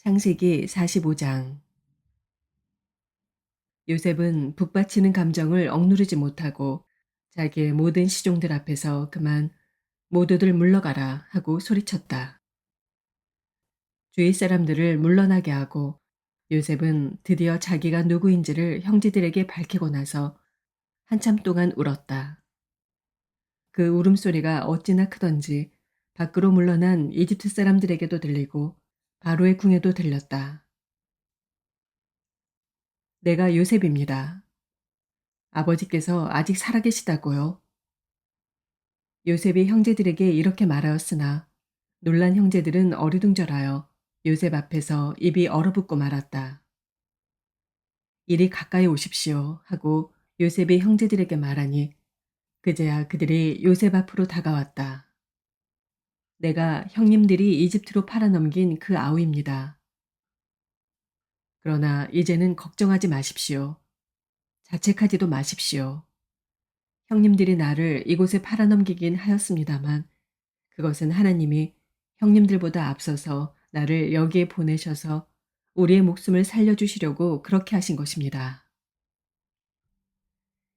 창세기 45장. 요셉은 북받치는 감정을 억누르지 못하고 자기의 모든 시종들 앞에서 그만 모두들 물러가라 하고 소리쳤다. 주위 사람들을 물러나게 하고 요셉은 드디어 자기가 누구인지를 형제들에게 밝히고 나서 한참 동안 울었다. 그 울음소리가 어찌나 크던지 밖으로 물러난 이집트 사람들에게도 들리고 바로의 궁에도 들렸다. 내가 요셉입니다. 아버지께서 아직 살아계시다고요. 요셉이 형제들에게 이렇게 말하였으나 놀란 형제들은 어리둥절하여 요셉 앞에서 입이 얼어붙고 말았다. 이리 가까이 오십시오 하고 요셉이 형제들에게 말하니 그제야 그들이 요셉 앞으로 다가왔다. 내가 형님들이 이집트로 팔아넘긴 그 아우입니다. 그러나 이제는 걱정하지 마십시오. 자책하지도 마십시오. 형님들이 나를 이곳에 팔아넘기긴 하였습니다만 그것은 하나님이 형님들보다 앞서서 나를 여기에 보내셔서 우리의 목숨을 살려주시려고 그렇게 하신 것입니다.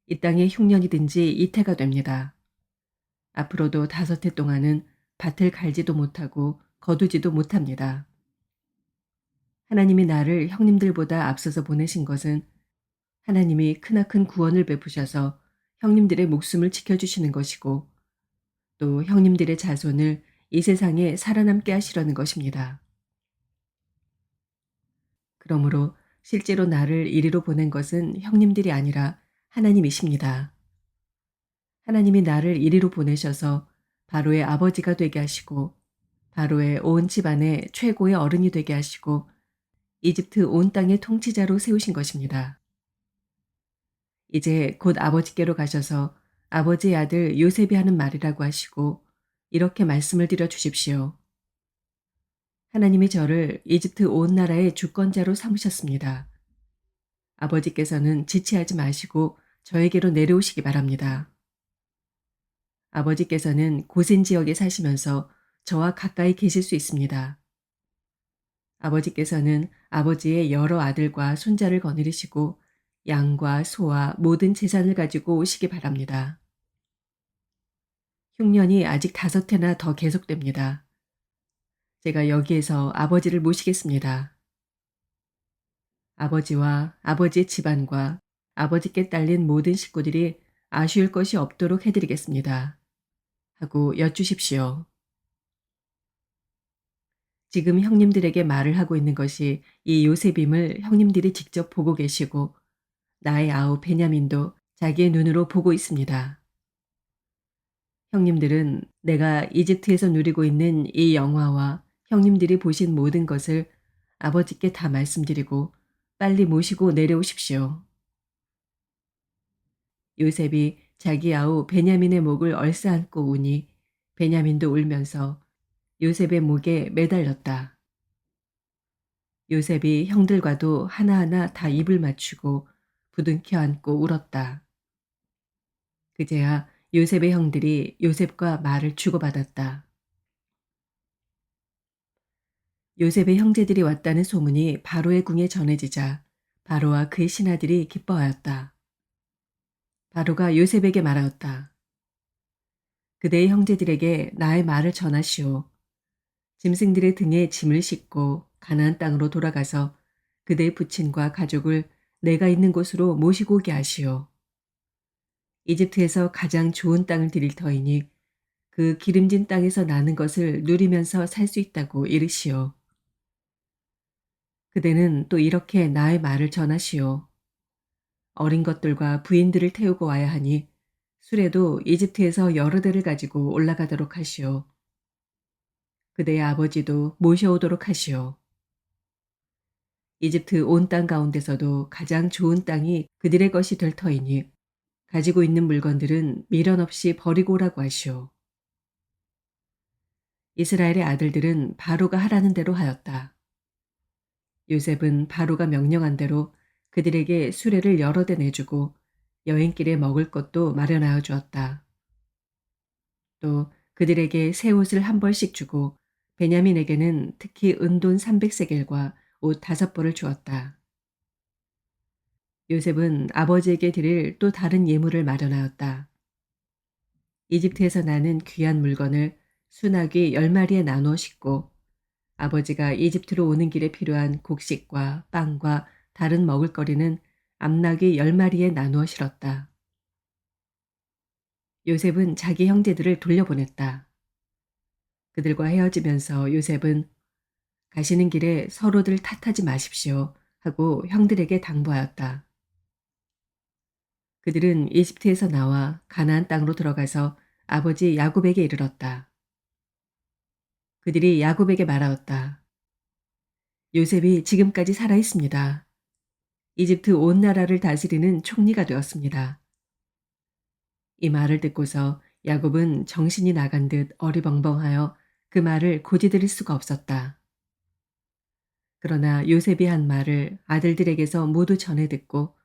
이 땅에 흉년이든지 이태가 됩니다. 앞으로도 5해 동안은 밭을 갈지도 못하고 거두지도 못합니다. 하나님이 나를 형님들보다 앞서서 보내신 것은 하나님이 크나큰 구원을 베푸셔서 형님들의 목숨을 지켜주시는 것이고 또 형님들의 자손을 이 세상에 살아남게 하시려는 것입니다. 그러므로 실제로 나를 이리로 보낸 것은 형님들이 아니라 하나님이십니다. 하나님이 나를 이리로 보내셔서 바로의 아버지가 되게 하시고 바로의 온 집안의 최고의 어른이 되게 하시고 이집트 온 땅의 통치자로 세우신 것입니다. 이제 곧 아버지께로 가셔서 아버지의 아들 요셉이 하는 말이라고 하시고 이렇게 말씀을 드려 주십시오. 하나님이 저를 이집트 온 나라의 주권자로 삼으셨습니다. 아버지께서는 지체하지 마시고 저에게로 내려오시기 바랍니다. 아버지께서는 고센 지역에 사시면서 저와 가까이 계실 수 있습니다. 아버지께서는 아버지의 여러 아들과 손자를 거느리시고 양과 소와 모든 재산을 가지고 오시기 바랍니다. 흉년이 아직 5해나 더 계속됩니다. 제가 여기에서 아버지를 모시겠습니다. 아버지와 아버지의 집안과 아버지께 딸린 모든 식구들이 아쉬울 것이 없도록 해드리겠습니다. 하고 여쭈십시오. 지금 형님들에게 말을 하고 있는 것이 이 요셉임을 형님들이 직접 보고 계시고 나의 아우 베냐민도 자기의 눈으로 보고 있습니다. 형님들은 내가 이집트에서 누리고 있는 이 영화와 형님들이 보신 모든 것을 아버지께 다 말씀드리고 빨리 모시고 내려오십시오. 요셉이 자기 아우 베냐민의 목을 얼싸안고 우니 베냐민도 울면서 요셉의 목에 매달렸다. 요셉이 형들과도 하나하나 다 입을 맞추고 부둥켜 안고 울었다. 그제야 요셉의 형들이 요셉과 말을 주고받았다. 요셉의 형제들이 왔다는 소문이 바로의 궁에 전해지자 바로와 그의 신하들이 기뻐하였다. 바로가 요셉에게 말하였다. 그대의 형제들에게 나의 말을 전하시오. 짐승들의 등에 짐을 싣고 가나안 땅으로 돌아가서 그대의 부친과 가족을 내가 있는 곳으로 모시고 오게 하시오. 이집트에서 가장 좋은 땅을 드릴 터이니 그 기름진 땅에서 나는 것을 누리면서 살 수 있다고 이르시오. 그대는 또 이렇게 나의 말을 전하시오. 어린 것들과 부인들을 태우고 와야 하니 수레도 이집트에서 여러 대를 가지고 올라가도록 하시오. 그대의 아버지도 모셔오도록 하시오. 이집트 온 땅 가운데서도 가장 좋은 땅이 그들의 것이 될 터이니 가지고 있는 물건들은 미련 없이 버리고 오라고 하시오. 이스라엘의 아들들은 바로가 하라는 대로 하였다. 요셉은 바로가 명령한 대로 그들에게 수레를 여러 대 내주고 여행길에 먹을 것도 마련하여 주었다. 또 그들에게 새 옷을 한 벌씩 주고 베냐민에게는 특히 은돈 300세겔과 옷 5벌을 주었다. 요셉은 아버지에게 드릴 또 다른 예물을 마련하였다. 이집트에서 나는 귀한 물건을 순하기 10마리에 나누어 싣고 아버지가 이집트로 오는 길에 필요한 곡식과 빵과 다른 먹을거리는 암나귀 10마리에 나누어 실었다. 요셉은 자기 형제들을 돌려보냈다. 그들과 헤어지면서 요셉은 가시는 길에 서로들 탓하지 마십시오 하고 형들에게 당부하였다. 그들은 이집트에서 나와 가나안 땅으로 들어가서 아버지 야곱에게 이르렀다. 그들이 야곱에게 말하였다. 요셉이 지금까지 살아 있습니다. 이집트 온 나라를 다스리는 총리가 되었습니다. 이 말을 듣고서 야곱은 정신이 나간 듯 어리벙벙하여 그 말을 고지들일 수가 없었다. 그러나 요셉이 한 말을 아들들에게서 모두 전해 듣고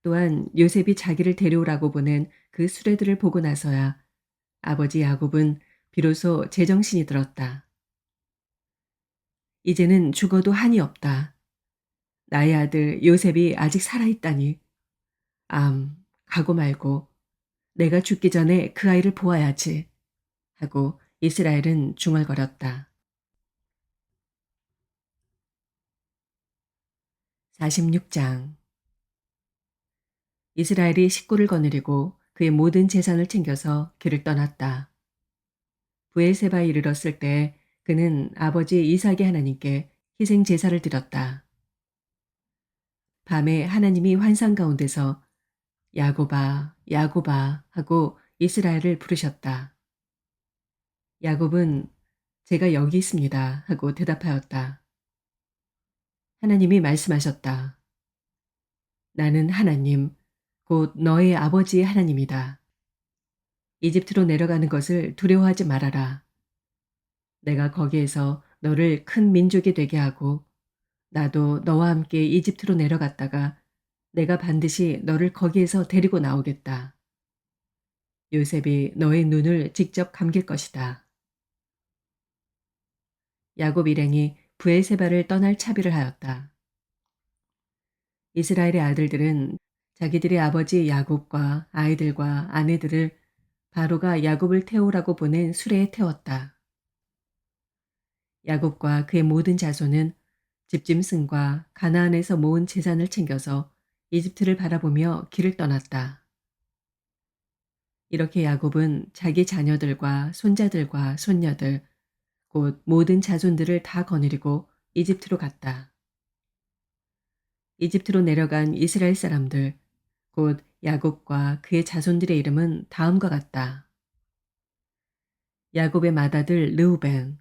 또한 요셉이 자기를 데려오라고 보낸 그 수레들을 보고 나서야 아버지 야곱은 비로소 제정신이 들었다. 이제는 죽어도 한이 없다. 나의 아들 요셉이 아직 살아있다니. 가고 말고 내가 죽기 전에 그 아이를 보아야지 하고 이스라엘은 중얼거렸다. 46장. 이스라엘이 식구를 거느리고 그의 모든 재산을 챙겨서 길을 떠났다. 브엘세바에 이르렀을 때 그는 아버지 이삭의 하나님께 희생 제사를 드렸다. 밤에 하나님이 환상 가운데서 야곱아, 야곱아 하고 이스라엘을 부르셨다. 야곱은 제가 여기 있습니다 하고 대답하였다. 하나님이 말씀하셨다. 나는 하나님, 곧 너의 아버지의 하나님이다. 이집트로 내려가는 것을 두려워하지 말아라. 내가 거기에서 너를 큰 민족이 되게 하고 나도 너와 함께 이집트로 내려갔다가 내가 반드시 너를 거기에서 데리고 나오겠다. 요셉이 너의 눈을 직접 감길 것이다. 야곱 일행이 브엘세바를 떠날 차비를 하였다. 이스라엘의 아들들은 자기들의 아버지 야곱과 아이들과 아내들을 바로가 야곱을 태우라고 보낸 수레에 태웠다. 야곱과 그의 모든 자손은 집짐승과 가나안에서 모은 재산을 챙겨서 이집트를 바라보며 길을 떠났다. 이렇게 야곱은 자기 자녀들과 손자들과 손녀들, 곧 모든 자손들을 다 거느리고 이집트로 갔다. 이집트로 내려간 이스라엘 사람들, 곧 야곱과 그의 자손들의 이름은 다음과 같다. 야곱의 맏아들 르우벤,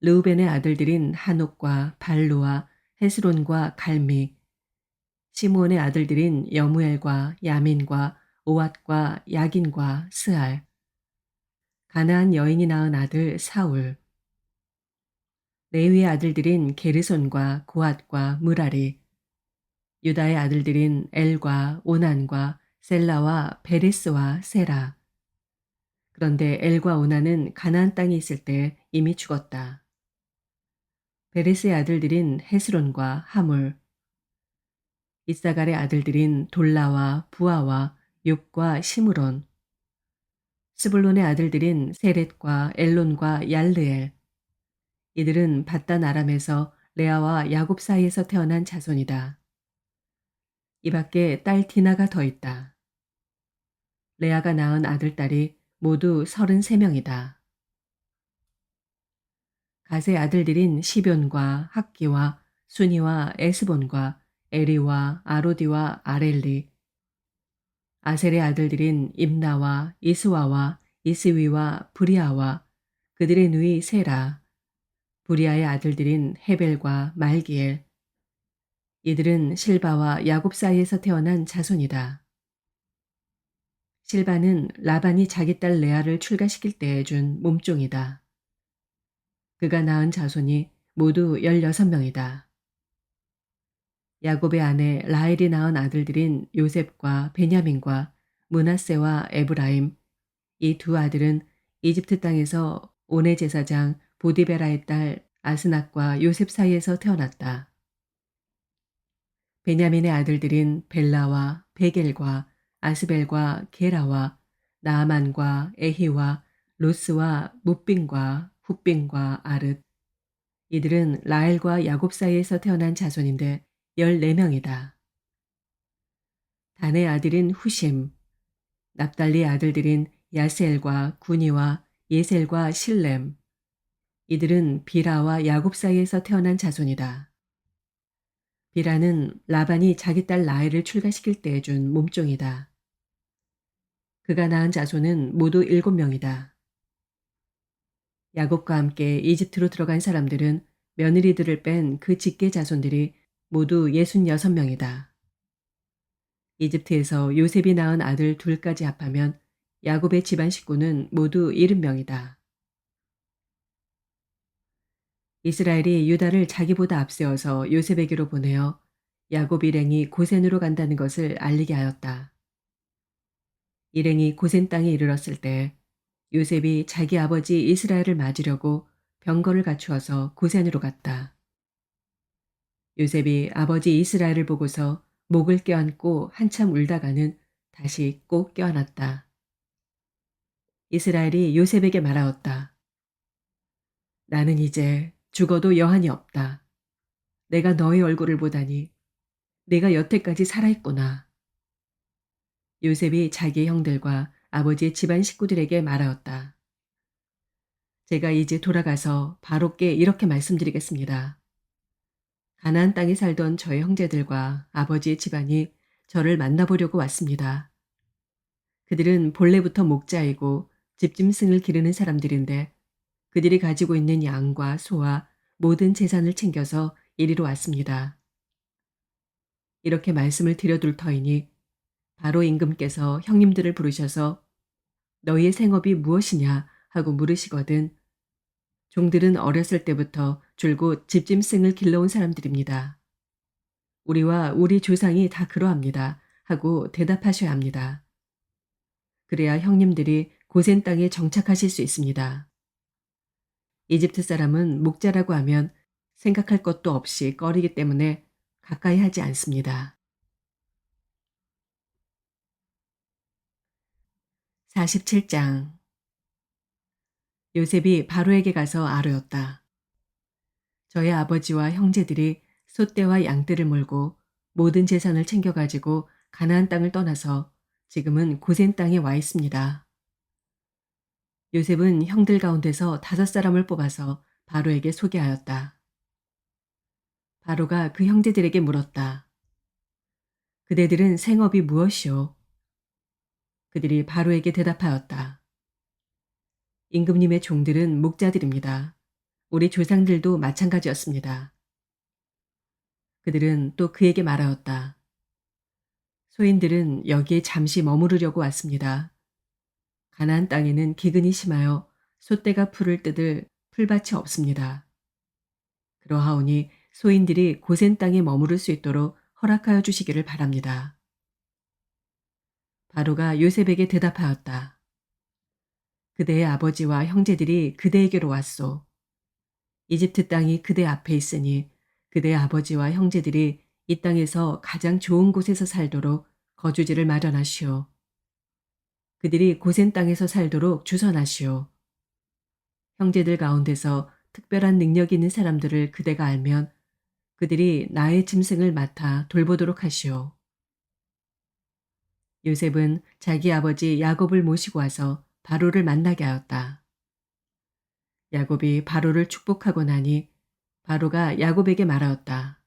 르우벤의 아들들인 한옥과 발루와 헤스론과 갈미, 시므온의 아들들인 여무엘과 야민과 오앗과 야긴과 스알, 가나안 여인이 낳은 아들 사울, 레위의 아들들인 게르손과 고앗과 무라리, 유다의 아들들인 엘과 오난과 셀라와 베레스와 세라. 그런데 엘과 오난은 가나안 땅에 있을 때 이미 죽었다. 베레스의 아들들인 헤스론과 하물, 이사갈의 아들들인 돌라와 부아와 욥과 시므론, 스불론의 아들들인 세렛과 엘론과 얄르엘. 이들은 바단 아람에서 레아와 야곱 사이에서 태어난 자손이다. 이 밖에 딸 디나가 더 있다. 레아가 낳은 아들딸이 모두 33명이다. 갓의 아들들인 시뵈과 학기와 순이와 에스본과 에리와 아로디와 아렐리, 아셀의 아들들인 임나와 이스와와 이스위와 브리아와 그들의 누이 세라, 브리아의 아들들인 헤벨과 말기엘. 이들은 실바와 야곱 사이에서 태어난 자손이다. 실바는 라반이 자기 딸 레아를 출가시킬 때에 준 몸종이다. 그가 낳은 자손이 모두 16명이다. 야곱의 아내 라헬이 낳은 아들들인 요셉과 베냐민과 므낫세와 에브라임, 이 두 아들은 이집트 땅에서 오네 제사장 보디베라의 딸 아스낙과 요셉 사이에서 태어났다. 베냐민의 아들들인 벨라와 베겔과 아스벨과 게라와 나아만과 에히와 로스와 뭇빈과 훗빈과 아릇. 이들은 라헬과 야곱 사이에서 태어난 자손인데 14명이다. 단의 아들인 후심, 납달리 아들들인 야셀과 구니와 예셀과 실렘. 이들은 비라와 야곱 사이에서 태어난 자손이다. 비라는 라반이 자기 딸 라헬을 출가시킬 때 준 몸종이다. 그가 낳은 자손은 모두 7명이다. 야곱과 함께 이집트로 들어간 사람들은 며느리들을 뺀 그 직계 자손들이 모두 66명이다. 이집트에서 요셉이 낳은 아들 둘까지 합하면 야곱의 집안 식구는 모두 70명이다. 이스라엘이 유다를 자기보다 앞세워서 요셉에게로 보내어 야곱 일행이 고센으로 간다는 것을 알리게 하였다. 일행이 고센 땅에 이르렀을 때 요셉이 자기 아버지 이스라엘을 맞으려고 병거를 갖추어서 고센으로 갔다. 요셉이 아버지 이스라엘을 보고서 목을 껴안고 한참 울다가는 다시 꼭 껴안았다. 이스라엘이 요셉에게 말하였다. 나는 이제 죽어도 여한이 없다. 내가 너의 얼굴을 보다니 내가 여태까지 살아있구나. 요셉이 자기 형들과 아버지의 집안 식구들에게 말하였다. 제가 이제 돌아가서 바로께 이렇게 말씀드리겠습니다. 가나안 땅에 살던 저의 형제들과 아버지의 집안이 저를 만나보려고 왔습니다. 그들은 본래부터 목자이고 집짐승을 기르는 사람들인데 그들이 가지고 있는 양과 소와 모든 재산을 챙겨서 이리로 왔습니다. 이렇게 말씀을 드려둘 터이니 바로 임금께서 형님들을 부르셔서 너희의 생업이 무엇이냐 하고 물으시거든 종들은 어렸을 때부터 줄곧 집짐승을 길러온 사람들입니다. 우리와 우리 조상이 다 그러합니다 하고 대답하셔야 합니다. 그래야 형님들이 고센 땅에 정착하실 수 있습니다. 이집트 사람은 목자라고 하면 생각할 것도 없이 꺼리기 때문에 가까이 하지 않습니다. 47장 요셉이 바로에게 가서 아뢰었다. 저의 아버지와 형제들이 소떼와 양떼를 몰고 모든 재산을 챙겨가지고 가나안 땅을 떠나서 지금은 고센 땅에 와 있습니다. 요셉은 형들 가운데서 5사람을 뽑아서 바로에게 소개하였다. 바로가 그 형제들에게 물었다. 그대들은 생업이 무엇이오? 그들이 바로에게 대답하였다. 임금님의 종들은 목자들입니다. 우리 조상들도 마찬가지였습니다. 그들은 또 그에게 말하였다. 소인들은 여기에 잠시 머무르려고 왔습니다. 가나안 땅에는 기근이 심하여 솥대가 풀을 뜯을 풀밭이 없습니다. 그러하오니 소인들이 고센 땅에 머무를 수 있도록 허락하여 주시기를 바랍니다. 바로가 요셉에게 대답하였다. 그대의 아버지와 형제들이 그대에게로 왔소. 이집트 땅이 그대 앞에 있으니 그대의 아버지와 형제들이 이 땅에서 가장 좋은 곳에서 살도록 거주지를 마련하시오. 그들이 고센 땅에서 살도록 주선하시오. 형제들 가운데서 특별한 능력이 있는 사람들을 그대가 알면 그들이 나의 짐승을 맡아 돌보도록 하시오. 요셉은 자기 아버지 야곱을 모시고 와서 바로를 만나게 하였다. 야곱이 바로를 축복하고 나니 바로가 야곱에게 말하였다.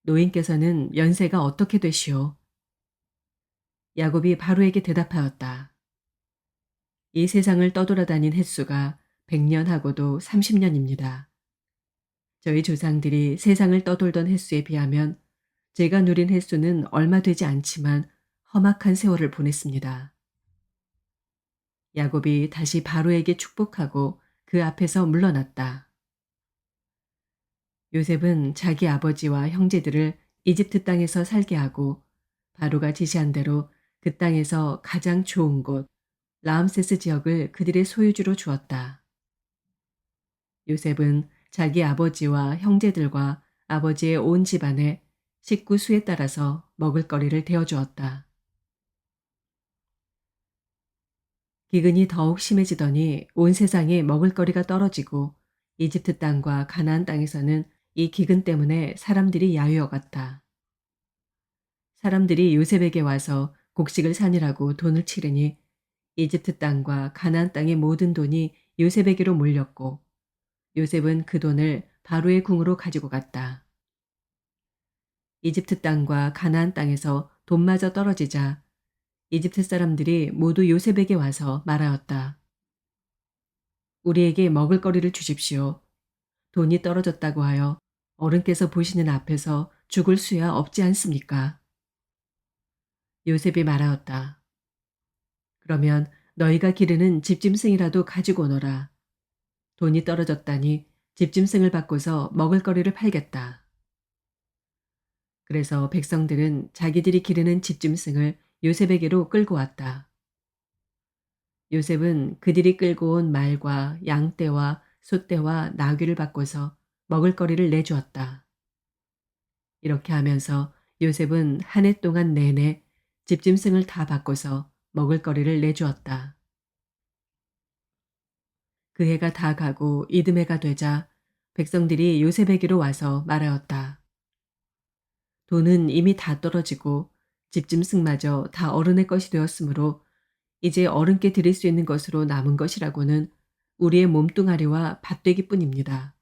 노인께서는 연세가 어떻게 되시오? 야곱이 바로에게 대답하였다. 이 세상을 떠돌아다닌 횟수가 100년하고도 30년입니다. 저희 조상들이 세상을 떠돌던 횟수에 비하면 제가 누린 횟수는 얼마 되지 않지만 험악한 세월을 보냈습니다. 야곱이 다시 바로에게 축복하고 그 앞에서 물러났다. 요셉은 자기 아버지와 형제들을 이집트 땅에서 살게 하고 바로가 지시한 대로 그 땅에서 가장 좋은 곳 라암세스 지역을 그들의 소유주로 주었다. 요셉은 자기 아버지와 형제들과 아버지의 온 집안에 식구 수에 따라서 먹을거리를 데워주었다. 기근이 더욱 심해지더니 온 세상에 먹을거리가 떨어지고 이집트 땅과 가나안 땅에서는 이 기근 때문에 사람들이 야유어갔다. 사람들이 요셉에게 와서 곡식을 사느라고 돈을 치르니 이집트 땅과 가나안 땅의 모든 돈이 요셉에게로 몰렸고 요셉은 그 돈을 바로의 궁으로 가지고 갔다. 이집트 땅과 가나안 땅에서 돈마저 떨어지자 이집트 사람들이 모두 요셉에게 와서 말하였다. 우리에게 먹을거리를 주십시오. 돈이 떨어졌다고 하여 어른께서 보시는 앞에서 죽을 수야 없지 않습니까? 요셉이 말하였다. 그러면 너희가 기르는 집짐승이라도 가지고 오너라. 돈이 떨어졌다니 집짐승을 바꿔서 먹을거리를 팔겠다. 그래서 백성들은 자기들이 기르는 집짐승을 요셉에게로 끌고 왔다. 요셉은 그들이 끌고 온 말과 양떼와 소떼와 나귀를 바꿔서 먹을거리를 내주었다. 이렇게 하면서 요셉은 한 해 동안 내내 집짐승을 다 바꿔서 먹을거리를 내주었다. 그 해가 다 가고 이듬해가 되자 백성들이 요셉에게로 와서 말하였다. 돈은 이미 다 떨어지고 집짐승마저 다 어른의 것이 되었으므로 이제 어른께 드릴 수 있는 것으로 남은 것이라고는 우리의 몸뚱아리와 밭되기뿐입니다.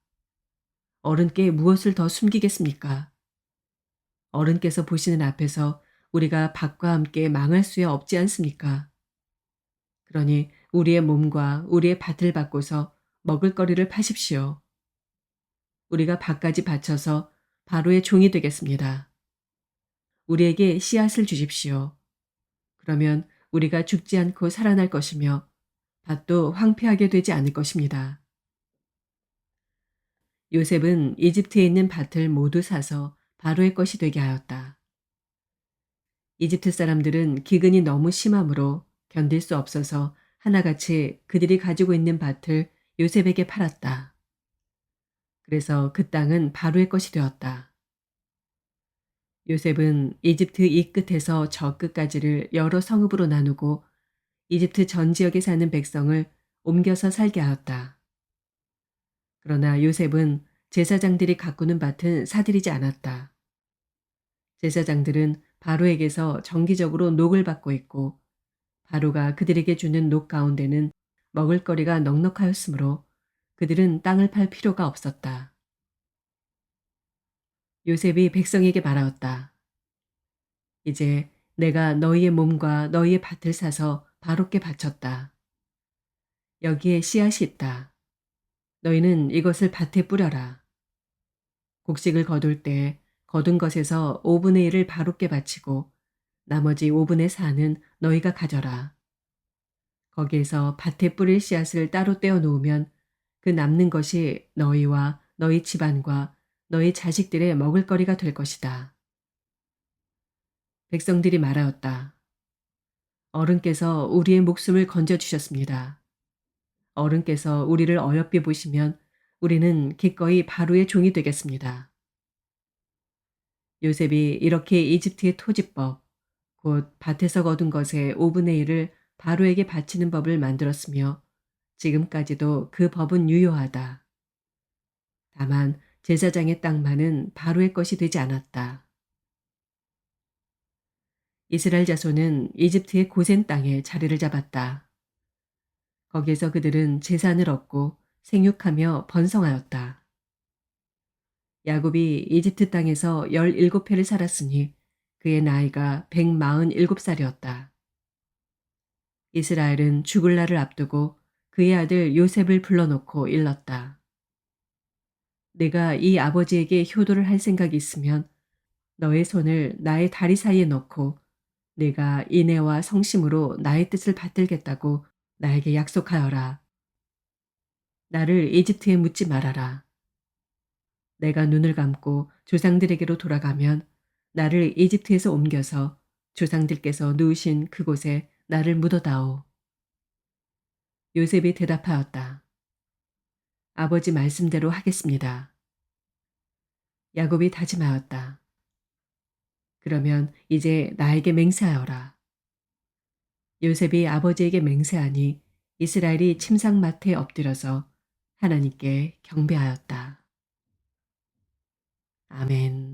어른께 무엇을 더 숨기겠습니까? 어른께서 보시는 앞에서 우리가 밭과 함께 망할 수야 없지 않습니까? 그러니 우리의 몸과 우리의 밭을 바꿔서 먹을거리를 파십시오. 우리가 밭까지 바쳐서 바로의 종이 되겠습니다. 우리에게 씨앗을 주십시오. 그러면 우리가 죽지 않고 살아날 것이며 밭도 황폐하게 되지 않을 것입니다. 요셉은 이집트에 있는 밭을 모두 사서 바로의 것이 되게 하였다. 이집트 사람들은 기근이 너무 심하므로 견딜 수 없어서 하나같이 그들이 가지고 있는 밭을 요셉에게 팔았다. 그래서 그 땅은 바로의 것이 되었다. 요셉은 이집트 이 끝에서 저 끝까지를 여러 성읍으로 나누고 이집트 전 지역에 사는 백성을 옮겨서 살게 하였다. 그러나 요셉은 제사장들이 가꾸는 밭은 사들이지 않았다. 제사장들은 바로에게서 정기적으로 녹을 받고 있고 바로가 그들에게 주는 녹 가운데는 먹을거리가 넉넉하였으므로 그들은 땅을 팔 필요가 없었다. 요셉이 백성에게 말하였다. 이제 내가 너희의 몸과 너희의 밭을 사서 바로께 바쳤다. 여기에 씨앗이 있다. 너희는 이것을 밭에 뿌려라. 곡식을 거둘 때 거둔 것에서 5분의 1을 바로께 바치고 나머지 5분의 4는 너희가 가져라. 거기에서 밭에 뿌릴 씨앗을 따로 떼어 놓으면 그 남는 것이 너희와 너희 집안과 너희 자식들의 먹을거리가 될 것이다. 백성들이 말하였다. 어른께서 우리의 목숨을 건져주셨습니다. 어른께서 우리를 어여삐 보시면 우리는 기꺼이 바로의 종이 되겠습니다. 요셉이 이렇게 이집트의 토지법, 곧 밭에서 거둔 것의 5분의 1을 바로에게 바치는 법을 만들었으며 지금까지도 그 법은 유효하다. 다만 제사장의 땅만은 바로의 것이 되지 않았다. 이스라엘 자손은 이집트의 고센 땅에 자리를 잡았다. 거기에서 그들은 재산을 얻고 생육하며 번성하였다. 야곱이 이집트 땅에서 17해를 살았으니 그의 나이가 147살이었다. 이스라엘은 죽을 날을 앞두고 그의 아들 요셉을 불러놓고 일렀다. 내가 이 아버지에게 효도를 할 생각이 있으면 너의 손을 나의 다리 사이에 넣고 내가 인애와 성심으로 나의 뜻을 받들겠다고 나에게 약속하여라. 나를 이집트에 묻지 말아라. 내가 눈을 감고 조상들에게로 돌아가면 나를 이집트에서 옮겨서 조상들께서 누우신 그곳에 나를 묻어다오. 요셉이 대답하였다. 아버지 말씀대로 하겠습니다. 야곱이 다짐하였다. 그러면 이제 나에게 맹세하여라. 요셉이 아버지에게 맹세하니 이스라엘이 침상맡에 엎드려서 하나님께 경배하였다. 아멘.